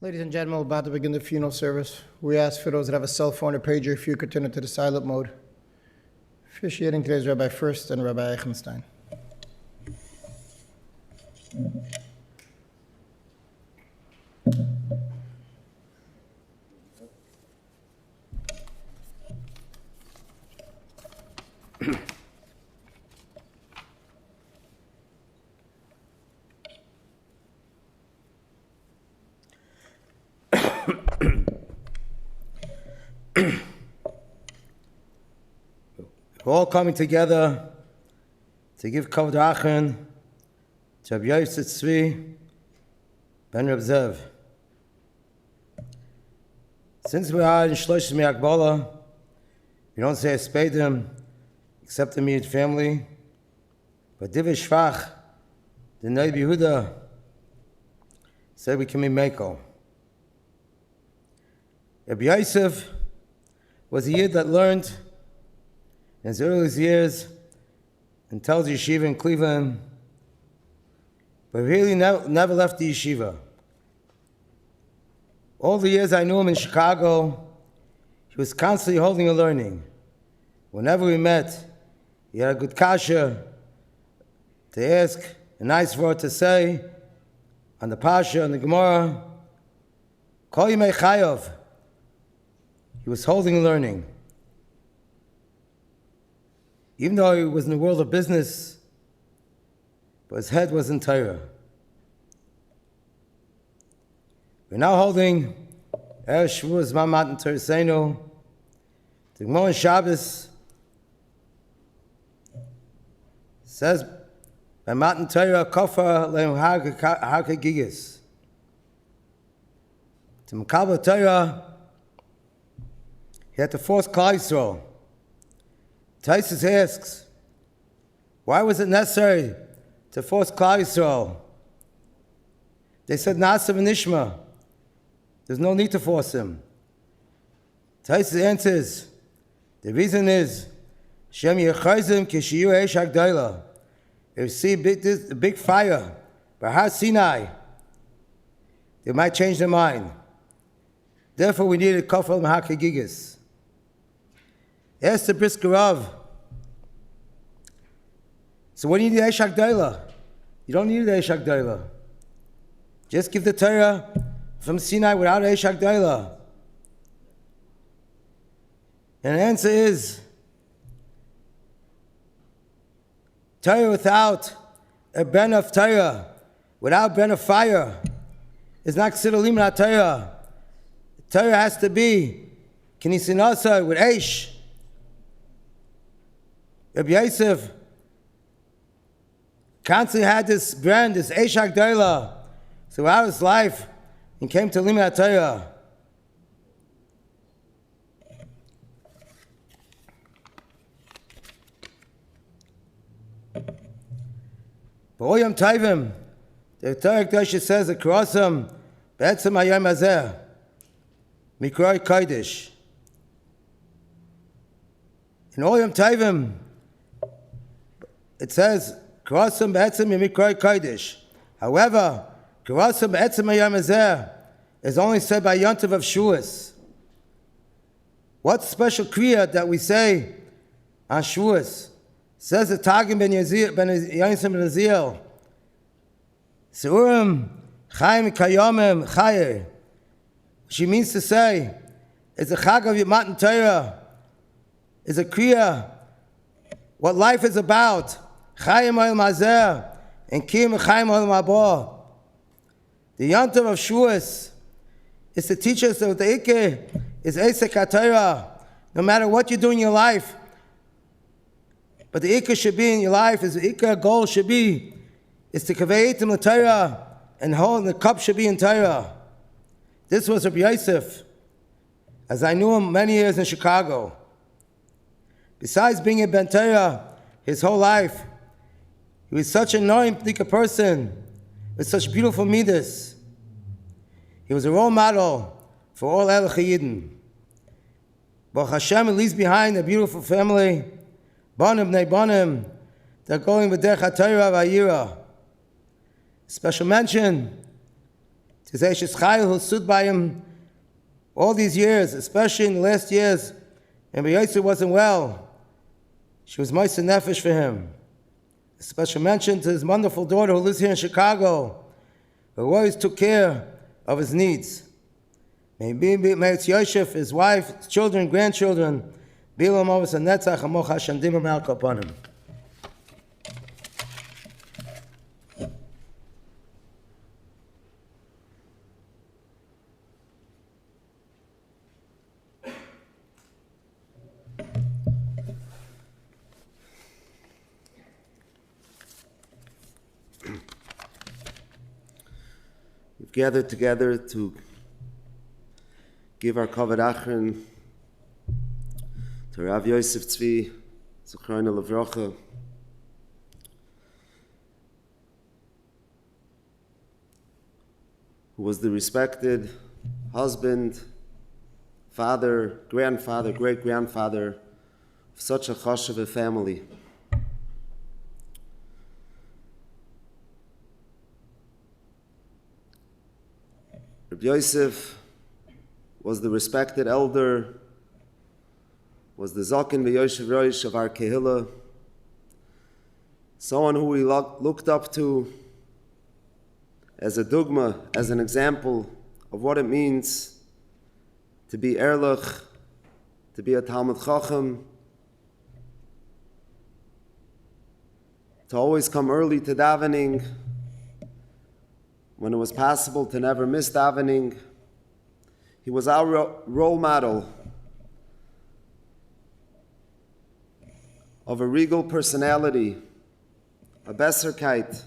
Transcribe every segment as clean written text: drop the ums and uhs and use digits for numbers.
Ladies and gentlemen, we're about to begin the funeral service. We ask for those that have a cell phone or pager, if you could turn it to the silent mode. Officiating today's Rabbi First and Rabbi Eichenstein. We're all coming together to give kavod achin to Rabbi Yosef Tzvi ben Reb Zev. Since we are in Shlosh Mi'akbala, we don't say Espedim except the immediate family. But Divrei Shvach, the Noid Yehuda, said we can be Meko. Rabbi Yosef was a Yid that learned in his earliest years and tells yeshiva in Cleveland, but really never left the yeshiva. All the years I knew him in Chicago, he was constantly holding a learning. Whenever we met, he had a good kasha to ask, a nice word to say on the Pasha and the Gemara. Kol Yimei Chayav. He was holding a learning. Even though he was in the world of business, but his head was in Torah. We're now holding Erev Shavuos Matan Toraseinu. The Gemara in Shabbos says, by Matan Torah, Kofar Leim Har Kegigis. To Mekabel Torah, he had to force Klal Yisrael. Taisus asks, why was it necessary to force Klal Yisrael? They said, Nasa v'nishma. There's no need to force him. Taisus answers, the reason is, Shem yechayzim kishiyu eish hagdayla. If you see a big fire by Har Sinai, they might change their mind. Therefore, we needed kofel mahar kegigis. Ask the Brisker Rav. So what do you need Eish HaGdayla? You don't need Eish HaGdayla. Just give the Torah from Sinai without Eish HaGdayla. And the answer is, Torah without a ben of Torah, without ben of fire, is not considered Limud HaTorah. Torah has to be Kinisinasa with Eish. Rabbi Yosef constantly had this brand, this Eish HaGdayla, throughout his life, and came to Limud HaTorah. B'Oyam Tovim, the Torah Kedusha says, "Akrosam be'etzem hayom hazeh, mikroi kodesh." In Oyam Tovim, it says, Karasam be'etzem yemikroi kodesh. However, Karasam be'etzem hayom hazeh is only said by Yontiv of Shavuos. What's special kriya that we say on Shavuos? Says the Targum ben Yosef ben Azil, Seurim chayim kayomim chayer. She means to say, it's a chag of Matan Torah, is a kriya, what life is about. Chayim oil mazer, and kim chayim oil mabor. The Yontiv of Shavuos is to teach us that the Ikeh is Esek HaTorah. No matter what you do in your life, but the Ikeh should be in your life, is the Ikeh goal should be, is to kavei itim the Torah, and hold the cup should be in Torah. This was Rabbi Yosef, as I knew him many years in Chicago. Besides being a Ben Torah his whole life, he was such a knowing person with such beautiful midas. He was a role model for all El Chayidin. Baruch Hashem, he leaves behind a beautiful family, Banim Bnei Banim, they're going with Derech HaTorah V'Ayira. Special mention To say she's Chaya, who stood by him all these years, especially in the last years, and Yosef wasn't well. She was Moisa Nefesh for him. A special mention to his wonderful daughter who lives here in Chicago, who always took care of his needs. May it's Yosef, his wife, his children, grandchildren, Bilam Ovas and Netzach, and Moch Hashem Dimmer Malka upon him. We've gathered together to give our Kavod Achron to Rav Yosef Tzvi, Zechrona Levrocha, who was the respected husband, father, grandfather, great-grandfather of such a chashuv family. Rabbi Yosef was the respected elder, was the Zaken v'Yoshev Rosh of our Kehillah, someone who we looked up to as a dogma, as an example of what it means to be Erlich, to be a Talmud Chacham, to always come early to davening, when it was possible to never miss davening. He was our role model of a regal personality, a Besserkeit,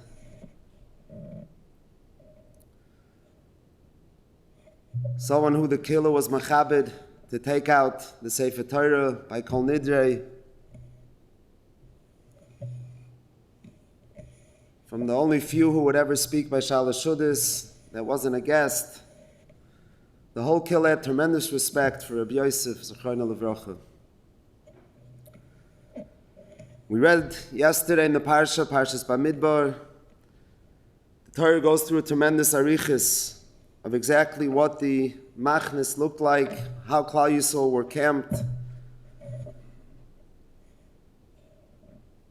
someone who the killer was machabed to take out the Sefer Torah by Kol Nidrei, from the only few who would ever speak by Shalosh Shuddis, that wasn't a guest. The whole killer had tremendous respect for Rabbi Yosef, Zechrona Levrocha. We read yesterday in the Parsha, Parshas Bamidbar, the Torah goes through a tremendous arichis of exactly what the machnis looked like, how Klal Yisrael were camped.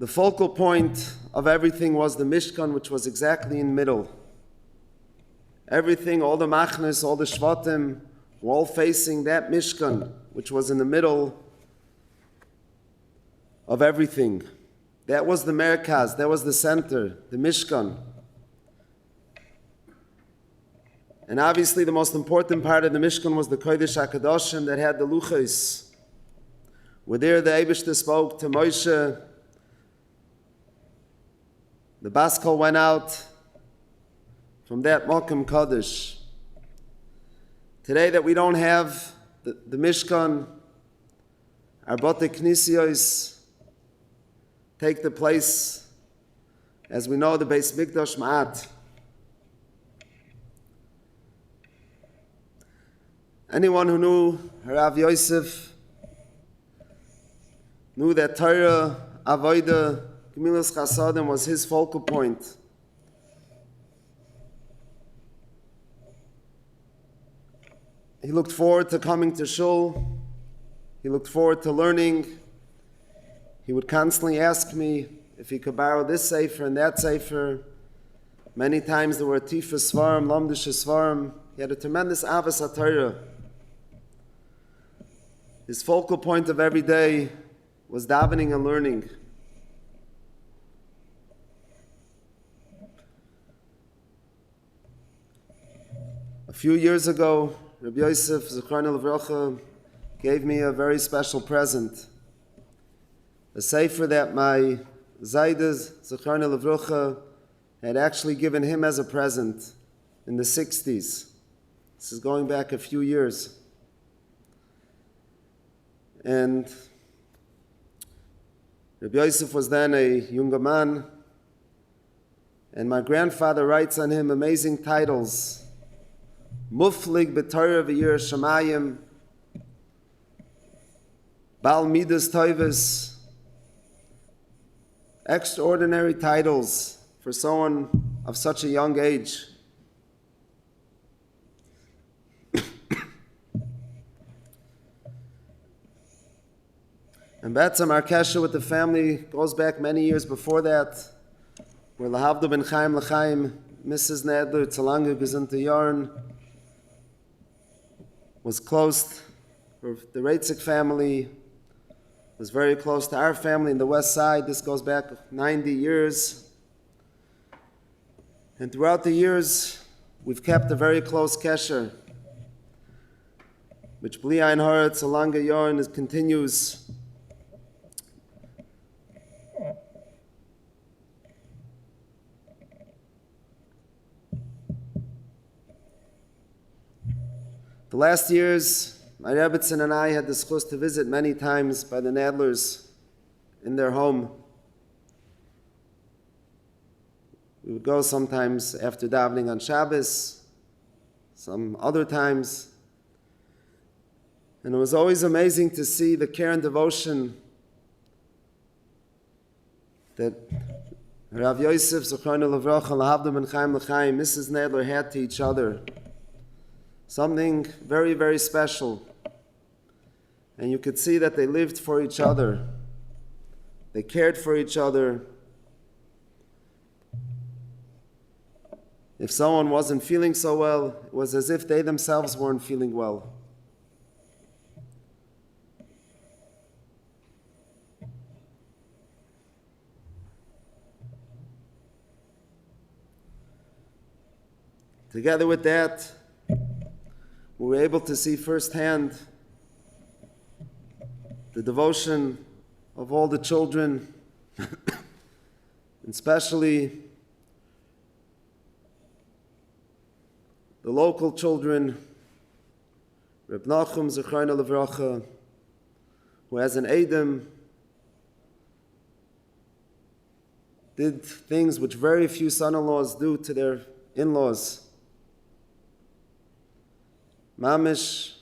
The focal point of everything was the Mishkan, which was exactly in the middle. Everything, all the machnes, all the shvatim, were all facing that Mishkan, which was in the middle of everything. That was the Merkaz, that was the center, the Mishkan. And obviously the most important part of the Mishkan was the Kodesh HaKadoshim that had the Luchos. Where there the Eibishter spoke to Moshe. The Baskal went out from that Mokum Kodesh. Today that we don't have the Mishkan, our Bote Knisiyos take the place, as we know, the Beis Mikdash Ma'at. Anyone who knew Rav Yosef knew that Torah, Avodah, Gemilas Chasadim was his focal point. He looked forward to coming to shul. He looked forward to learning. He would constantly ask me if he could borrow this sefer and that sefer. Many times there were Tifas Svarim, Lamdish Svarim. He had a tremendous Avas HaTorah. His focal point of every day was davening and learning. A few years ago, Rabbi Yosef, Zechrona Levrocha, gave me a very special present. A sefer that my Zaydas, Zechrona Levrocha, had actually given him as a present in the 60s. This is going back a few years. And Rabbi Yosef was then a younger man, and my grandfather writes on him amazing titles. Muflig b'Torah v'yir Shamayim, Bal Midas Toivus, extraordinary titles for someone of such a young age. And Betzam, our kesher with the family goes back many years before that, where Lahavdu ben Chaim L'chaim, Mrs. Nadler, Tzalanga Gesundte Yarn, was close. The Reitzik family was very close to our family in the west side. This goes back 90 years. And throughout the years, we've kept a very close kesher, which Bli Ein Hara Tzalanga Yarn continues. The last years, my Rebbetzin and I had the schus to visit many times by the Nadlers in their home. We would go sometimes after davening on Shabbos, some other times. And it was always amazing to see the care and devotion that Rav Yosef, Zechrona Levracha, Lahavdu ben Chaim L'chaim, Mrs. Nadler had to each other. Something very, very special. And you could see that they lived for each other. They cared for each other. If someone wasn't feeling so well, it was as if they themselves weren't feeling well. Together with that, we were able to see firsthand the devotion of all the children, and especially the local children, Reb Nachum Zechrona Levracha, who as an Edom did things which very few son-in-laws do to their in-laws. Mamish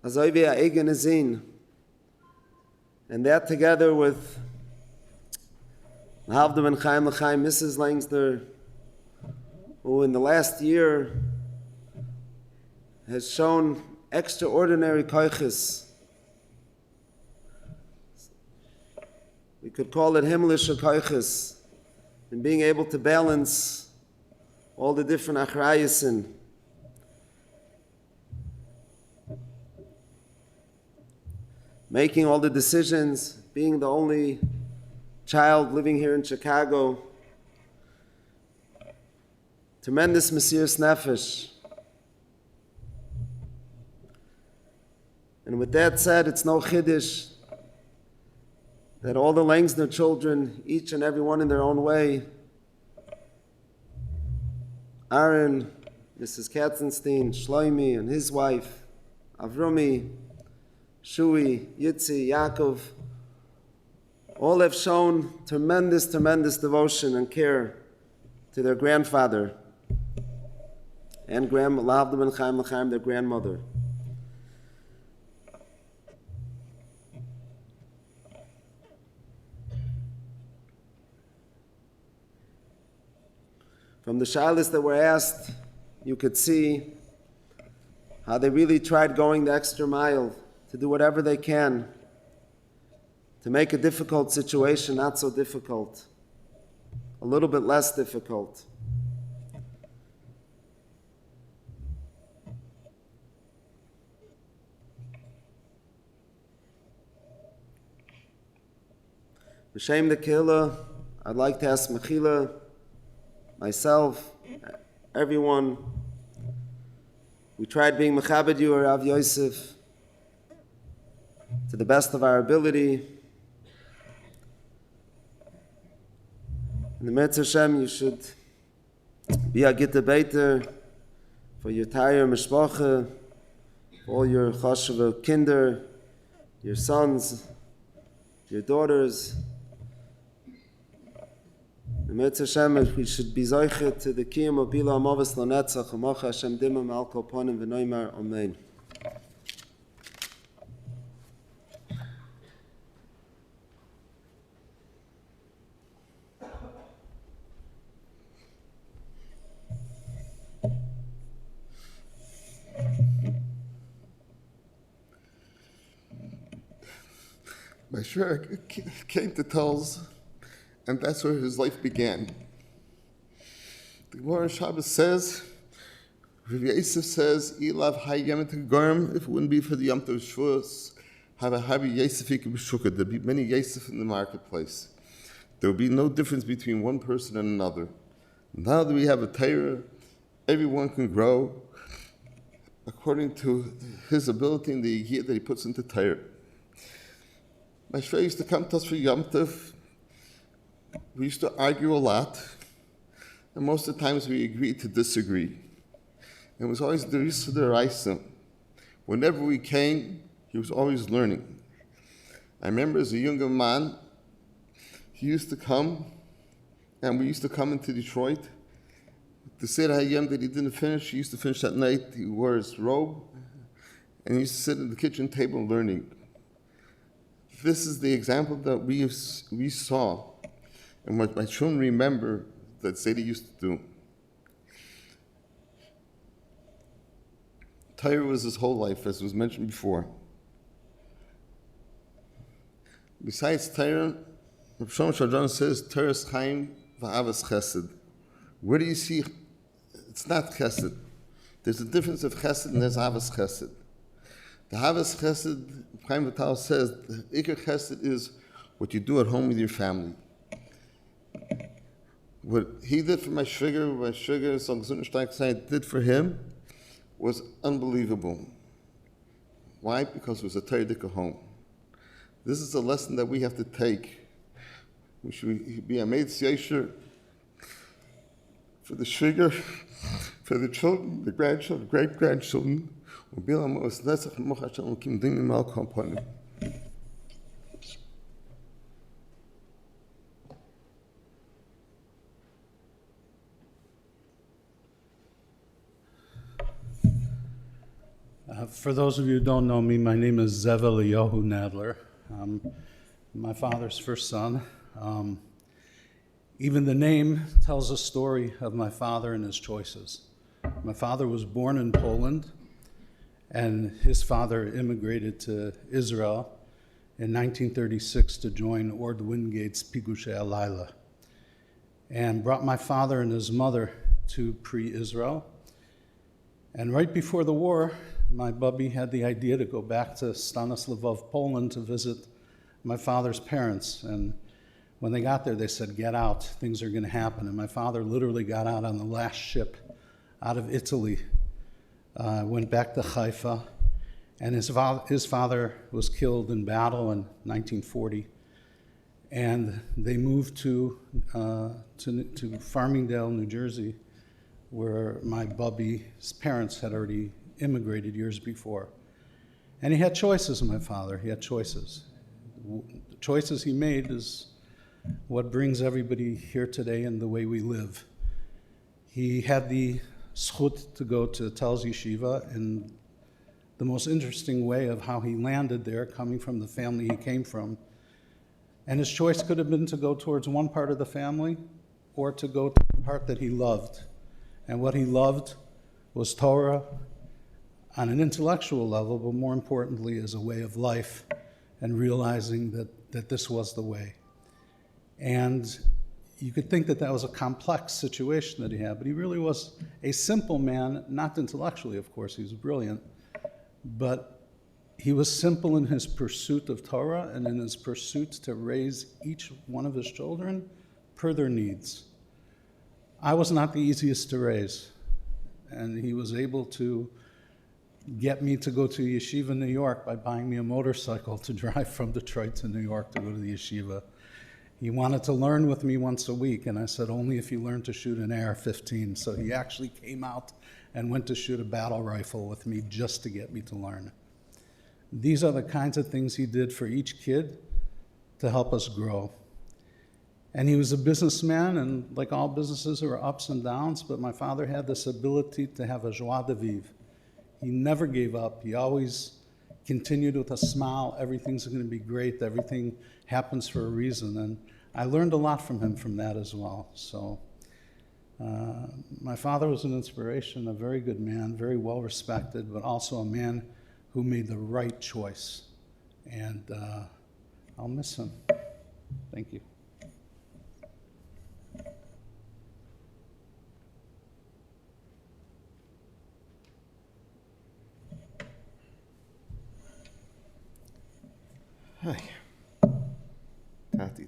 azoyvi ha'egen ezin, and that together with Lahavdu ben Chaim L'chaim, Mrs. Langsner, who in the last year has shown extraordinary koiches. We could call it himmlische koiches, in being able to balance all the different achrayisin. Making all the decisions, being the only child living here in Chicago. Tremendous Mesiras Nefesh. And with that said, it's no chiddush that all the Langsner children, each and every one in their own way, Aaron, Mrs. Katzenstein, Shloimi and his wife, Avrumi, Shui, Yitzi, Yaakov, all have shown tremendous, tremendous devotion and care to their grandfather and Lahavdu ben Chaim L'chaim, their grandmother. From the shilas that were asked, you could see how they really tried going the extra mile to do whatever they can to make a difficult situation not so difficult, a little bit less difficult. B'shem the Kehillah, I'd like to ask Mechila, myself, everyone. We tried being Mechabed you, Rav Yosef, to the best of our ability. In the Metz Hashem, you should be a Gitte Beiter for your entire Mishpacha, all your Chashuva kinder, your sons, your daughters. In the Metz Hashem, we should be Zoichet to the Kiyam of Bila Amavis Lanetzach, Amacha Hashem Dimam Al Koponim V'noimar, Amen. My shver came to Tulls, and that's where his life began. The Gemara in Shabbos says, Rav Yosef says, Ilav Hayem to Garm, if it wouldn't be for the Yom Tov Shavuos, have a Habi Yosef B'Shukah. There'd be many Yosef in the marketplace. There would be no difference between one person and another. Now that we have a Torah, everyone can grow according to his ability and the year that he puts into Torah. My shver used to come to us for Yom Tov. We used to argue a lot, and most of the times we agreed to disagree. It was always the Risa the Raisa. Whenever we came, he was always learning. I remember as a younger man, he used to come, and we used to come into Detroit. The Seder Hayom that he didn't finish, he used to finish that night. He wore his robe, and he used to sit at the kitchen table learning. This is the example that we saw, and what my children remember that Seder used to do. Torah was his whole life, as was mentioned before. Besides Torah, Rav Shlomo Shadran says, Torah's Chaim v'Avas Chesed. Where do you see? It's not Chesed. There's a difference of Chesed and there's Avas Chesed. The Avas Chesed, Chaim Vital says, the Iker Chesed is what you do at home with your family. What he did for my sugar, so Gesundheitssteig did for him, was unbelievable. Why? Because it was a Torah home. This is a lesson that we have to take. We should be a maid yesher for the sugar, for the children, the grandchildren, great-grandchildren. For those of you who don't know me, my name is Yosef Nadler. I'm my father's first son. Even the name tells a story of my father and his choices. My father was born in Poland, and his father immigrated to Israel in 1936 to join Ord Wingate's Pigushei Alayla, and brought my father and his mother to pre-Israel. And right before the war, my bubby had the idea to go back to Stanislavov, Poland, to visit my father's parents. And when they got there, they said, "Get out, things are going to happen." And my father literally got out on the last ship out of Italy, went back to Haifa, and his father was killed in battle in 1940. And they moved to Farmingdale, New Jersey, where my bubby's parents had already immigrated years before. And he had choices, my father, he had choices. The choices he made is what brings everybody here today and the way we live. He had the zchut to go to Telz Yeshiva in the most interesting way of how he landed there, coming from the family he came from. And his choice could have been to go towards one part of the family or to go to the part that he loved. And what he loved was Torah on an intellectual level, but more importantly as a way of life, and realizing that this was the way. And you could think that that was a complex situation that he had, but he really was a simple man, not intellectually, of course, he was brilliant, but he was simple in his pursuit of Torah and in his pursuit to raise each one of his children per their needs. I was not the easiest to raise, and he was able to get me to go to yeshiva New York by buying me a motorcycle to drive from Detroit to New York to go to the yeshiva. He wanted to learn with me once a week, and I said, only if you learn to shoot an AR-15. So he actually came out and went to shoot a battle rifle with me just to get me to learn. These are the kinds of things he did for each kid to help us grow. And he was a businessman, and like all businesses, there were ups and downs, but my father had this ability to have a joie de vivre. He never gave up. He always continued with a smile. Everything's going to be great. Everything happens for a reason. And I learned a lot from him from that as well. So my father was an inspiration, a very good man, very well respected, but also a man who made the right choice. And I'll miss him. Thank you. Hi. Tati.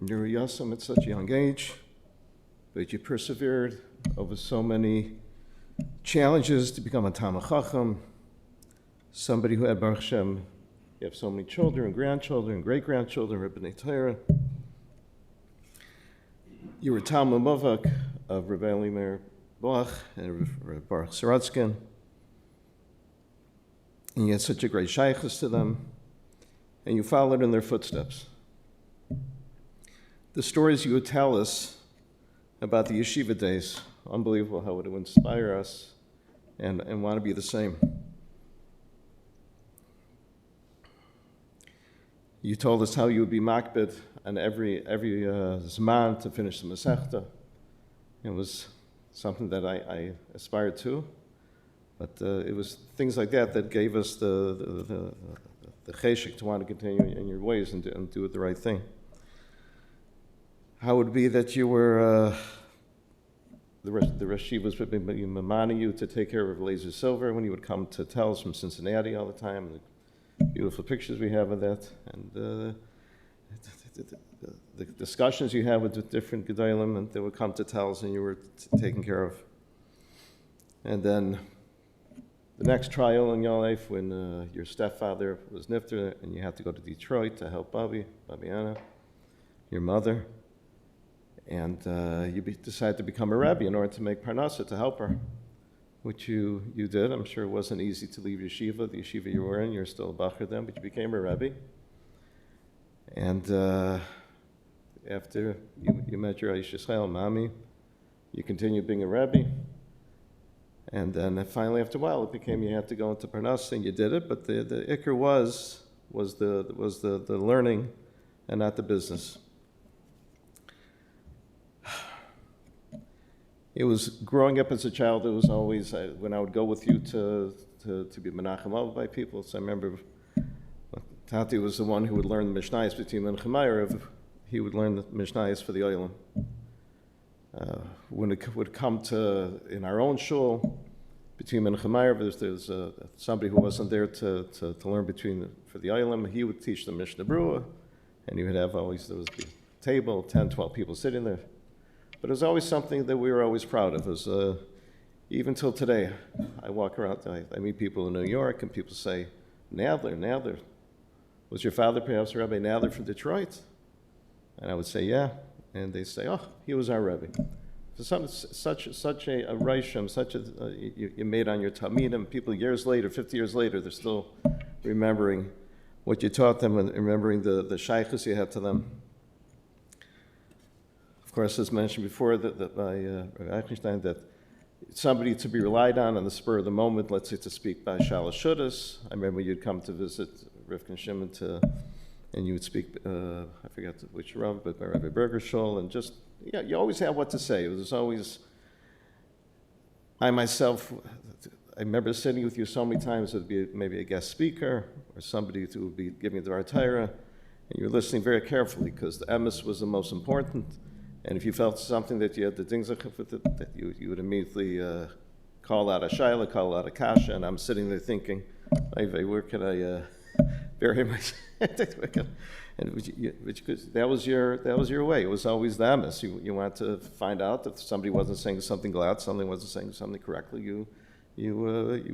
You were Yosem at such a young age, but you persevered over so many challenges to become a Talmid Chacham, somebody who had Baruch Hashem, you have so many children, grandchildren, great-grandchildren, Rebbeinu Torah. You were Talmid Muvak of Rebbe Elimeir Bloch and Rebbe Baruch Saratskin, and you had such a great shaykhus to them, and you followed in their footsteps. The stories you would tell us about the yeshiva days, unbelievable how it would inspire us and want to be the same. You told us how you would be makbid on every zman to finish the Masechta. It was something that I aspired to, but it was things like that gave us the cheshik to want to continue in your ways and do it the right thing. How would it be that you were, the Rashivas would be mamani you to take care of Laser Silver when you would come to tell us from Cincinnati all the time, the beautiful pictures we have of that, and the discussions you had with the different Gedalim, and they would come to tell us and you were taken care of. And then the next trial in your life when your stepfather was nifter and you had to go to Detroit to help Bobby Anna, your mother. And you decided to become a Rebbe in order to make Parnassa to help her, which you did. I'm sure it wasn't easy to leave yeshiva, the yeshiva you were in. You're still a Bacher then, but you became a Rebbe. And after you met your Aish Yisrael, Mami, you continued being a Rebbe. And then finally, after a while, it became you had to go into Parnassa, and you did it. But the ikr was the learning and not the business. It was growing up as a child. It was always when I would go with you to be Menachem Av by people. So I remember Tati was the one who would learn the Mishnayos between Menachem Erev. He would learn the Mishnayos for the Oilam. When it would come to in our own shul between Menachem Erev, there's somebody who wasn't there to learn for the Oilam. He would teach the Mishnah Brura, and you would have there was a table, 10, 12 people sitting there. But it was always something that we were always proud of. It was, even till today, I walk around, I meet people in New York, and people say, Nadler, was your father perhaps Rabbi Nadler from Detroit? And I would say, yeah. And they say, oh, he was our Rebbe. So such a reishim, you made on your Talmidim, people years later, 50 years later, they're still remembering what you taught them and remembering the shaykhus you had to them. Of course, as mentioned before by Rabbi Eichenstein, that somebody to be relied on the spur of the moment, let's say to speak by Shalosh Shudas. I remember you'd come to visit Rivka and Shimon and you would speak, I forgot which Rav, but by Rabbi Bergershol, and just, yeah, you always had what to say. It was always, I myself, I remember sitting with you so many times, it would be maybe a guest speaker or somebody who would be giving the Torah, and you were listening very carefully because the emes was the most important. And if you felt something that you had the things with it, that you would immediately call out a shaila, call out a kasha, and I'm sitting there thinking, where can I bury myself? And that was your way. It was always the emes. You wanted to find out if somebody wasn't saying something glad, somebody wasn't saying something correctly. You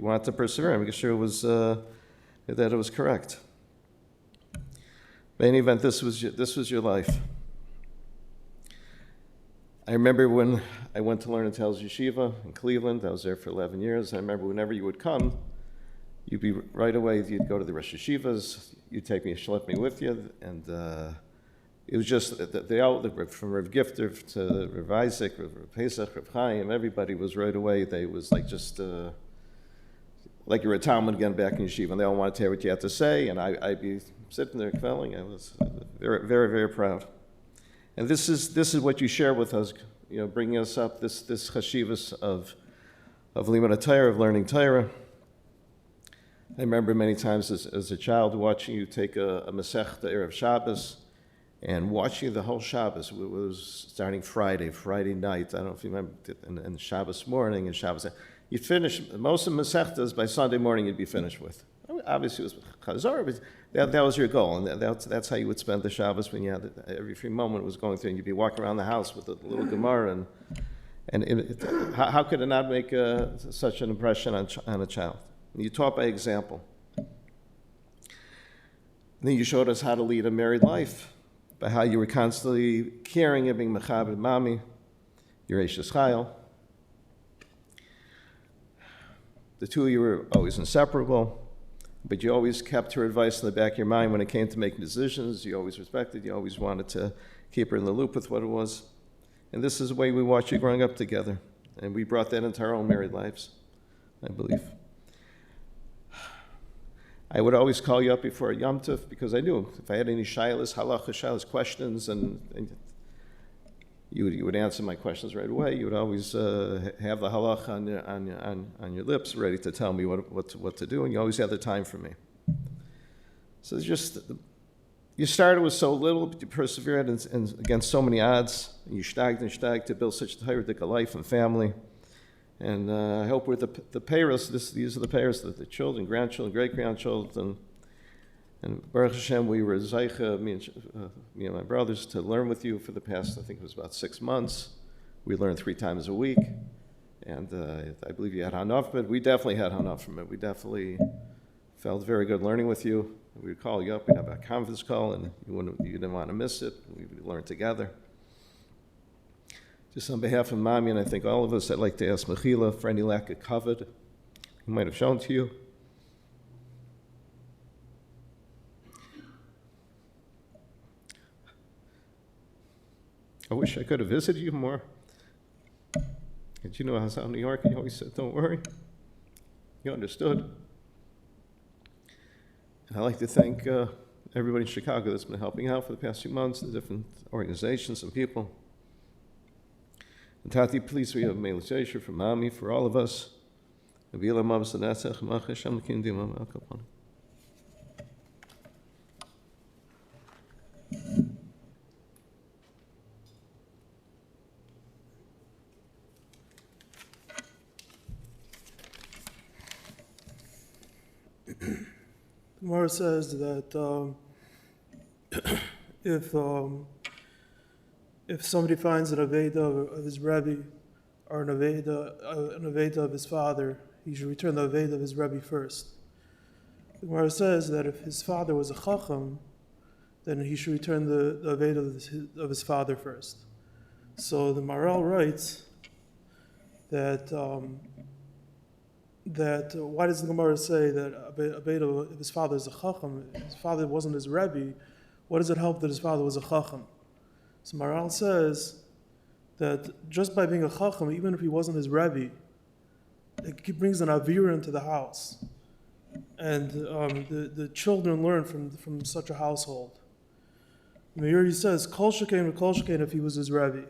wanted to persevere and make sure it was that it was correct. In any event, this was your life. I remember when I went to learn at Tel's Yeshiva in Cleveland. I was there for 11 years. I remember whenever you would come, you'd be right away, you'd go to the Rosh Yeshivas, you'd schlep me with you, and it was just, they all, from Rav Gifter to Rav Isaac, Rav Pesach, Rav Chaim, everybody was right away. They was like just, like you were a Talmud again back in Yeshiva, and they all wanted to hear what you had to say, and I'd be sitting there quelling. I was very, very, very proud. And this is what you share with us, bringing us up this chashivas of limud Torah, of learning Torah. I remember many times as a child watching you take a Masechta Erev Shabbos and watching the whole Shabbos. It was starting Friday night. I don't know if you remember, and Shabbos morning and Shabbos. You'd finish most of the Masechtas by Sunday morning. You'd be finished with. Obviously, it was Chazor, but that was your goal, and that's how you would spend the Shabbos when you had every free moment was going through, and you'd be walking around the house with a little Gemara, how could it not make such an impression on a child? And you taught by example. And then you showed us how to lead a married life, by how you were constantly caring and being mechabed mami, your Eishes Chayil. The two of you were always inseparable, but you always kept her advice in the back of your mind when it came to making decisions. You always respected, you always wanted to keep her in the loop with what it was. And this is the way we watched you growing up together. And we brought that into our own married lives, I believe. I would always call you up before a Yom Tov because I knew if I had any shaylas, halacha shaylas, questions, and you would answer my questions right away. You would always have the halacha on your lips, ready to tell me what to do, and you always had the time for me. So it's just you started with so little, but you persevered and against so many odds. And you stagged to build such a Torah life and family. And I hope we're the payers. These are the payers that the children, grandchildren, great-grandchildren. And Baruch Hashem, we were Zaycha, me and my brothers, to learn with you for the past, I think it was about 6 months. We learned 3 times a week. And I believe you had Hanaf from it. We definitely had Hanaf from it. We definitely felt very good learning with you. We would call you up, we'd have a conference call, and you didn't want to miss it. We would learn together. Just on behalf of Mommy, and I think all of us, I'd like to ask Mechila for any lack of kavod he might have shown to you. I wish I could have visited you more. Did you know I was out in New York and you always said, don't worry. You understood. And I'd like to thank everybody in Chicago that's been helping out for the past few months, the different organizations and people. And Tati, please, we have Meil Zeisher for Mami, for all of us. Gemara says that if somebody finds an aveda of his rebbe or an aveda of his father, he should return the aveda of his rebbe first. The Gemara says that if his father was a chacham, then he should return the aveda of his father first. So the Maharal writes that why does the Gemara say that aveda if his father is a chacham, his father wasn't his rebbe? What does it help that his father was a chacham? So Maharal says that just by being a chacham, even if he wasn't his rebbe, it brings an avira into the house, and the children learn from such a household. Meir, he says kol shekain if he was his rebbe.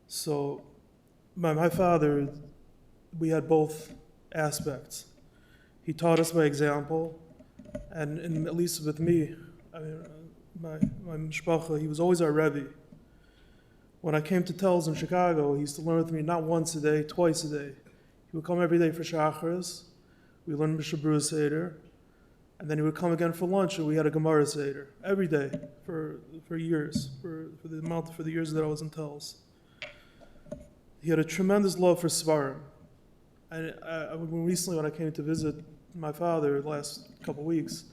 So my father, we had both aspects. He taught us by example, and at least with me, I mean, my mishpacha, he was always our rebbe. When I came to Telz in Chicago, he used to learn with me not once a day, twice a day. He would come every day for Shacharis. We learned Mishabru Seder. And then he would come again for lunch, and we had a Gemara Seder every day for years, for the years that I was in Telz. He had a tremendous love for Svarim. And recently, when I came to visit my father the last couple of weeks,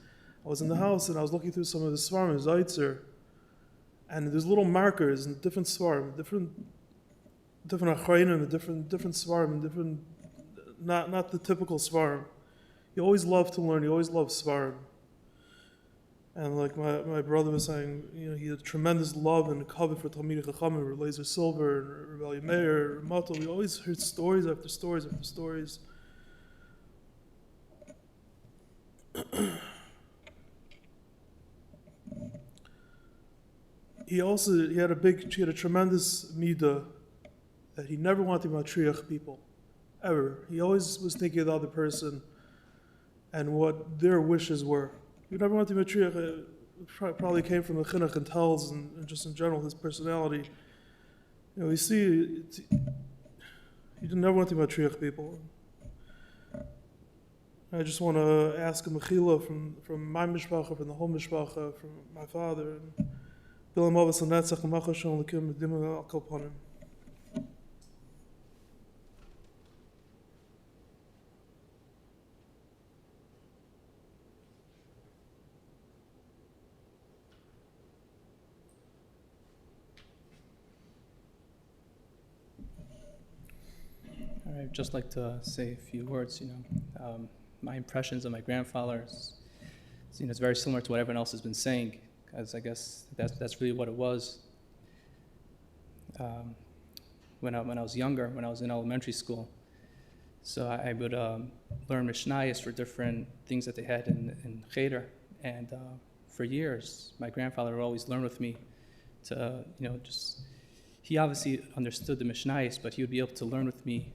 I was in the house and I was looking through some of the Svarim, Zaitzer, and there's little markers in different Svarim, different Achrayim, different Svarim, different, not the typical Svarim. He always loved to learn. He always loved Svarim. And like my brother was saying, he had tremendous love and covet for Talmidei Chachamim, Laser Silver, and Rebbe Meir, Mato. We always heard stories after stories after stories. He had a tremendous midah that he never wanted to matriach people, ever. He always was thinking of the other person. and what their wishes were. You never went to Matriach, probably came from the chinuch and tells, and just in general, his personality. You know, you see, he never went to Matriach people. I just want to ask a mechila from my mishpacha, from the whole mishpacha, from my father. Bilam avos l'netzach l'machashon l'kim l'dim al kol panim. I'd just like to say a few words. My impressions of my grandfather is, it's very similar to what everyone else has been saying, because I guess that's really what it was. When I was younger, when I was in elementary school, so I would learn Mishnayos for different things that they had in Cheder, and for years, my grandfather would always learn with me to, he obviously understood the Mishnayos, but he would be able to learn with me,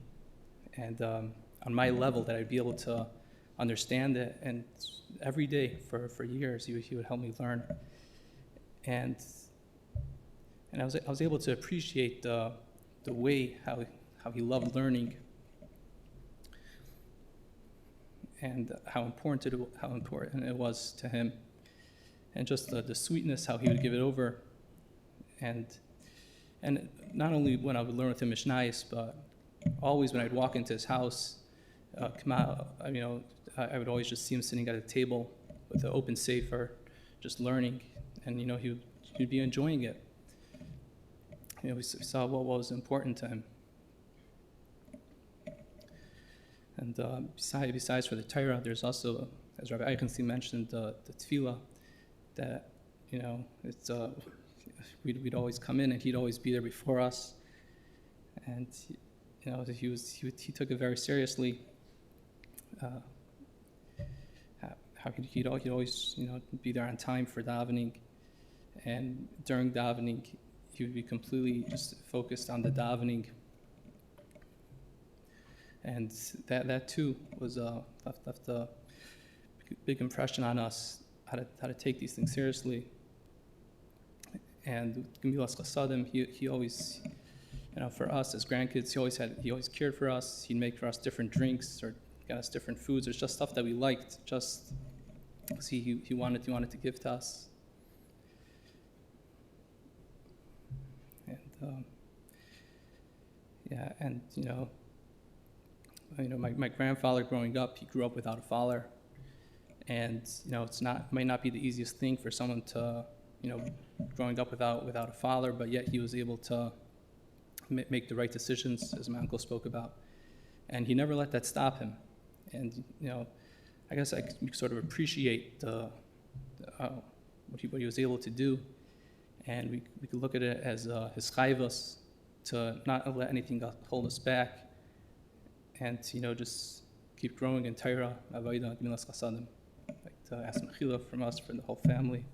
and on my level that I'd be able to understand it, and every day for years he would help me learn, and I was able to appreciate the way how he loved learning, and how important it was to him, and just the sweetness how he would give it over, and not only when I would learn with him Mishnayos, but always when I'd walk into his house, I would always just see him sitting at a table with an open sefer, just learning, and he'd be enjoying it. We saw what was important to him. And besides for the Torah, there's also, as Rabbi Eichenstein mentioned, the tefillah, that it's we'd always come in and he'd always be there before us, and he took it very seriously. How he'd always be there on time for davening, and during davening he would be completely just focused on the davening, and that too was left a big impression on us, how to take these things seriously. And Gemilas Chasadim, he always, for us as grandkids, he always cared for us. He'd make for us different drinks or got us different foods. There's just stuff that we liked, just because he wanted to give to us. And my grandfather growing up, he grew up without a father, and might not be the easiest thing for someone to, growing up without a father, but yet he was able to make the right decisions, as my uncle spoke about, and he never let that stop him. And I guess I could sort of appreciate what he was able to do, and we could look at it as his chayvus, to not let anything hold us back, and just keep growing in Torah, Avodah, Gemilas Chasadim. I'd like to ask mechila from us, for the whole family.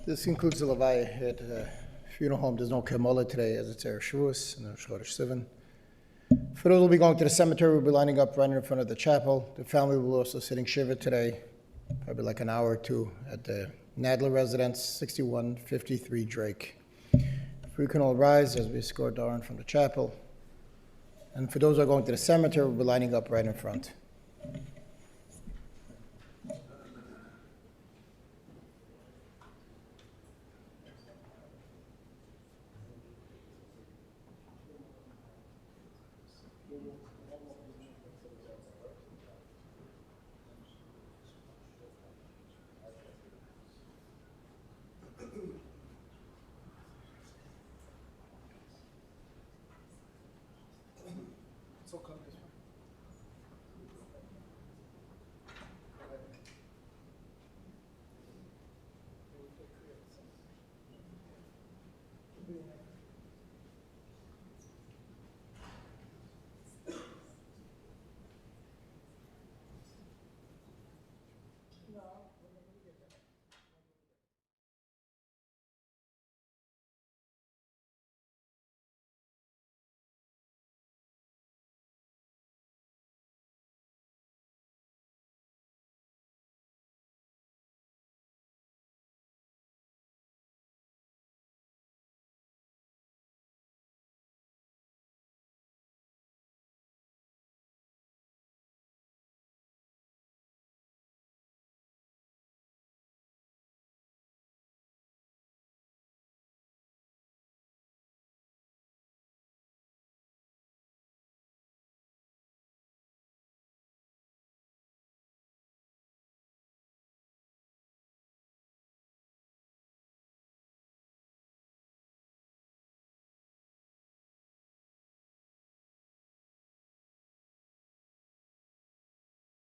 This concludes the Levaya at the funeral home. There's no Kemola today, as it's Erev Shavuos and Chodesh Sivan. For those who will be going to the cemetery, we'll be lining up right in front of the chapel. The family will also sitting shiva today, probably like an hour or two, at the Nadler residence, 6153 Drake. If we can all rise as we escort Darren from the chapel. And for those who are going to the cemetery, we'll be lining up right in front. So come this way.